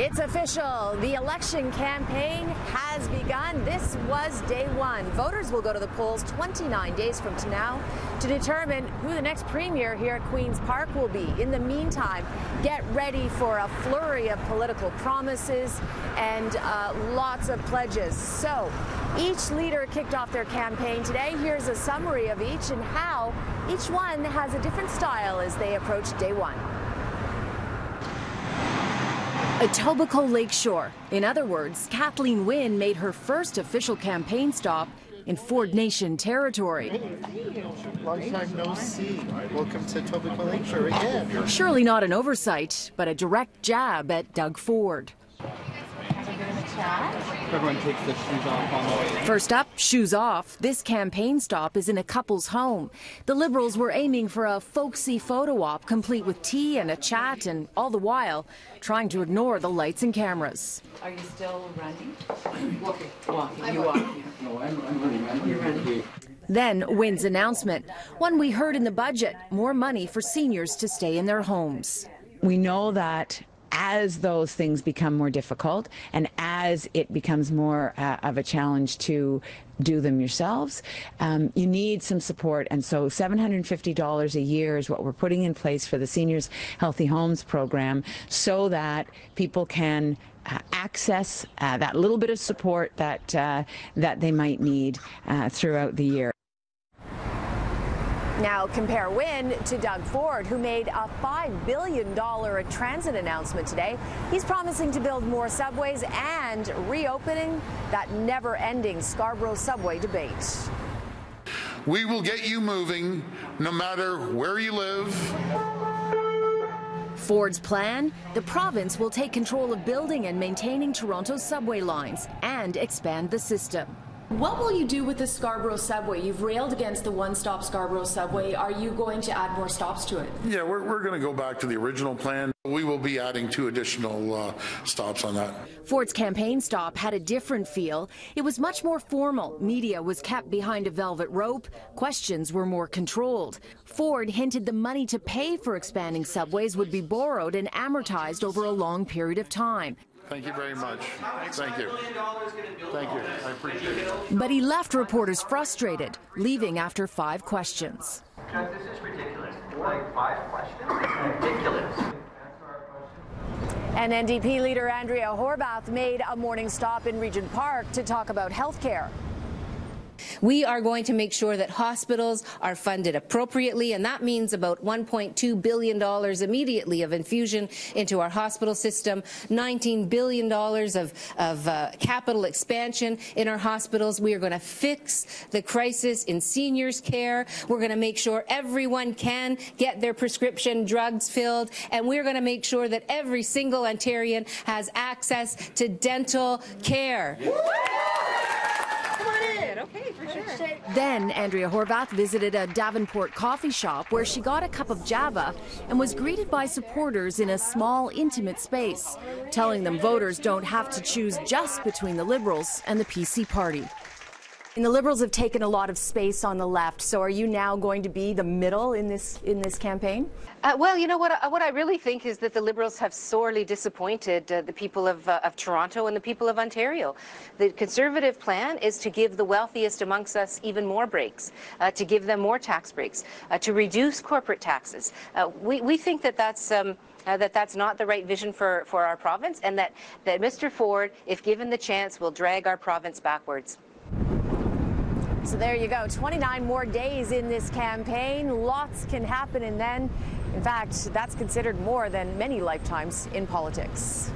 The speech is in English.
It's official. The election campaign has begun. This was day one. Voters will go to the polls 29 days from now to determine who the next premier here at Queen's Park will be. In the meantime, get ready for a flurry of political promises and lots of pledges. So each leader kicked off their campaign today. Here's a summary of each and how each one has a different style as they approach day one. Etobicoke Lakeshore. In other words, Kathleen Wynne made her first official campaign stop in Ford Nation territory. Long time no see. Welcome to Etobicoke Lakeshore again. Surely not an oversight, but a direct jab at Doug Ford. Everyone takes their shoes off on the way. First up, shoes off. This campaign stop is in a couple's home. The Liberals were aiming for a folksy photo op complete with tea and a chat, and all the while trying to ignore the lights and cameras. Are you still running? Walking. You walk. No, I'm running. You're running. Then Wynne's announcement, one we heard in the budget, more money for seniors to stay in their homes. We know that as those things become more difficult and as it becomes more of a challenge to do them yourselves, you need some support. And so $750 a year is what we're putting in place for the Seniors Healthy Homes program so that people can access that little bit of support that, that they might need throughout the year. Now compare Wynne to Doug Ford, who made a $5 billion transit announcement today. He's promising to build more subways and reopening that never-ending Scarborough subway debate. We will get you moving no matter where you live. Ford's plan? The province will take control of building and maintaining Toronto's subway lines and expand the system. What will you do with the Scarborough subway? You've railed against the one-stop Scarborough subway. Are you going to add more stops to it? Yeah, we're going to go back to the original plan. We will be adding 2 additional stops on that. Ford's campaign stop had a different feel. It was much more formal. Media was kept behind a velvet rope. Questions were more controlled. Ford hinted the money to pay for expanding subways would be borrowed and amortized over a long period of time. Thank you very much. Thank you. Thank you. I appreciate it. But he left reporters frustrated, leaving after 5 questions. Judge, this is ridiculous. Like 5 questions? Ridiculous. And NDP leader Andrea Horwath made a morning stop in Regent Park to talk about health care. We are going to make sure that hospitals are funded appropriately, and that means about $1.2 billion immediately of infusion into our hospital system, $19 billion of capital expansion in our hospitals. We are going to fix the crisis in seniors' care. We're going to make sure everyone can get their prescription drugs filled, and we're going to make sure that every single Ontarian has access to dental care. Okay, for sure. Then Andrea Horwath visited a Davenport coffee shop where she got a cup of Java and was greeted by supporters in a small, intimate space, telling them voters don't have to choose just between the Liberals and the PC party. And the Liberals have taken a lot of space on the left, so are you now going to be the middle in this campaign? Well, you know what I really think is that the Liberals have sorely disappointed the people of Toronto and the people of Ontario. The Conservative plan is to give the wealthiest amongst us even more breaks, to give them more tax breaks, to reduce corporate taxes. We think that that's not the right vision for our province, and that Mr. Ford, if given the chance, will drag our province backwards. So there you go, 29 more days in this campaign. Lots can happen, and then, in fact, that's considered more than many lifetimes in politics.